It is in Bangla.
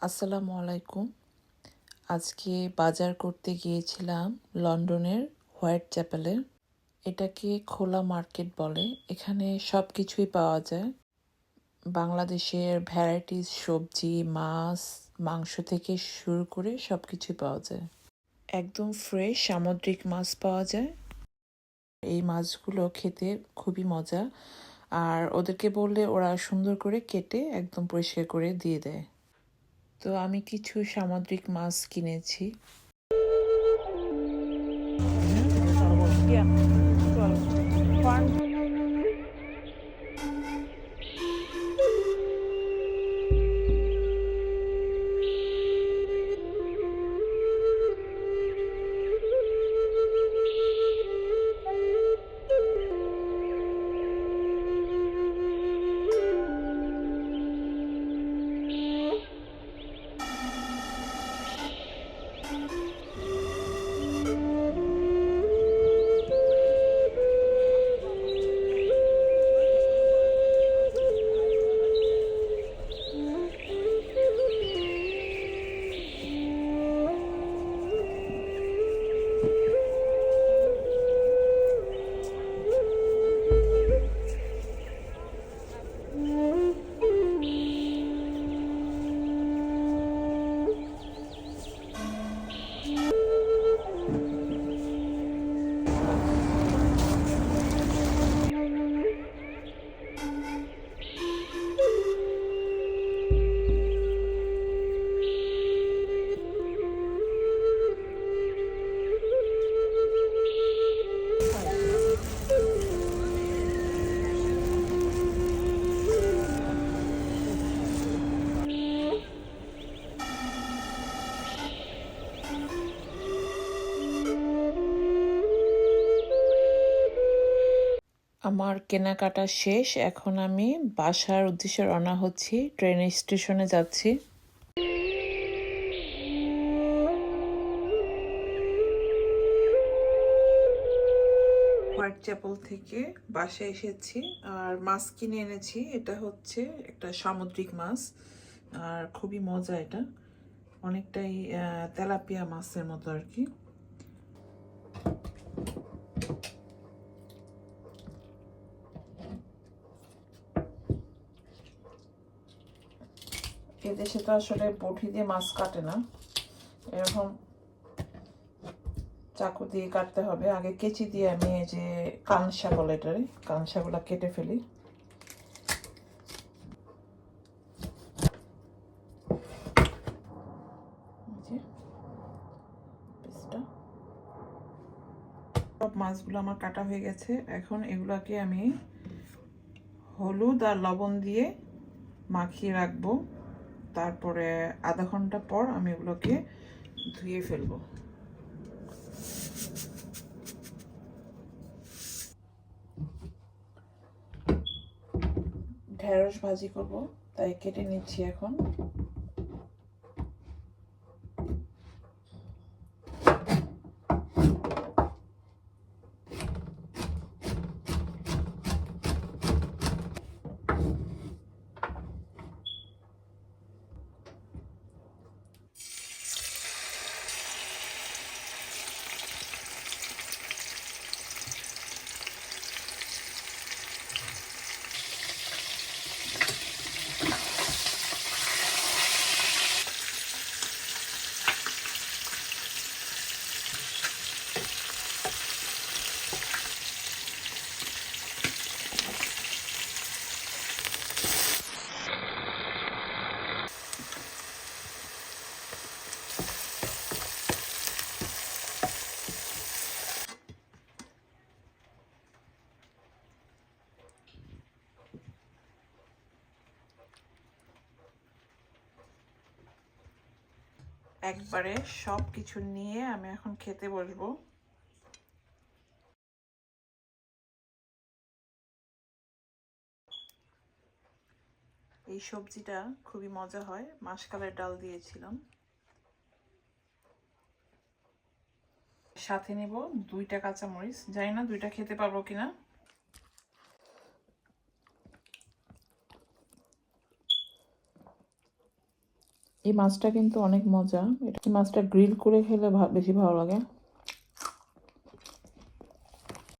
আসসালামু আলাইকুম। আজকে বাজার করতে গিয়েছিলাম লন্ডনের হোয়াইট চ্যাপেলে। এটাকে খোলা মার্কেট বলে। এখানে সব কিছুই পাওয়া যায়। বাংলাদেশের ভ্যারাইটিস সবজি, মাছ, মাংস থেকে শুরু করে সব কিছুই পাওয়া যায়। একদম ফ্রেশ সামুদ্রিক মাছ পাওয়া যায়। এই মাছগুলো খেতে খুবই মজা। আর ওদেরকে বললে ওরা সুন্দর করে কেটে একদম পরিষ্কার করে দিয়ে দেয়। তো আমি কিছু সামুদ্রিক মাছ কিনেছি। আমার কেনাকাটা শেষ। এখন আমি বাসার উদ্দেশ্যে রওনা হচ্ছি। ট্রেন স্টেশনে যাচ্ছি। হোয়াইট চ্যাপেল থেকে বাসায় এসেছি আর মাছ কিনে এনেছি। এটা হচ্ছে একটা সামুদ্রিক মাছ আর খুবই মজা। এটা অনেকটাই তেলাপিয়া মাছের মতো আর কি। এদেশে তো আসলে বটি দিয়ে মাছ কাটে না, এরকম চাকু দিয়ে কাটতে হবে। আগে কেচি দিয়ে আমি এই যে কানসা বলে এটারে, কানসাগুলো কেটে ফেলি। সব মাছগুলো আমার কাটা হয়ে গেছে। এখন এগুলাকে আমি হলুদ আর লবণ দিয়ে মাখিয়ে রাখবো। তারপরে আধা ঘন্টা পর আমি এগুলোকে ধুয়ে ফেলবো। ঢেঁড়স ভাজি করব, তাই কেটে নিচ্ছি এখন। একবারে সব কিছু নিয়ে আমি এখন খেতে বসবো। এই সবজিটা খুবই মজা হয়, মাসকলাইয়ের ডাল দিয়েছিলাম। সাথে নেব 2টা কাঁচামরিচ, জানি না 2টা খেতে পারবো কিনা। এই মাছটা কিন্তু অনেক মজা। এই মাছটা গ্রিল করে খেলে বেশি ভালো লাগে।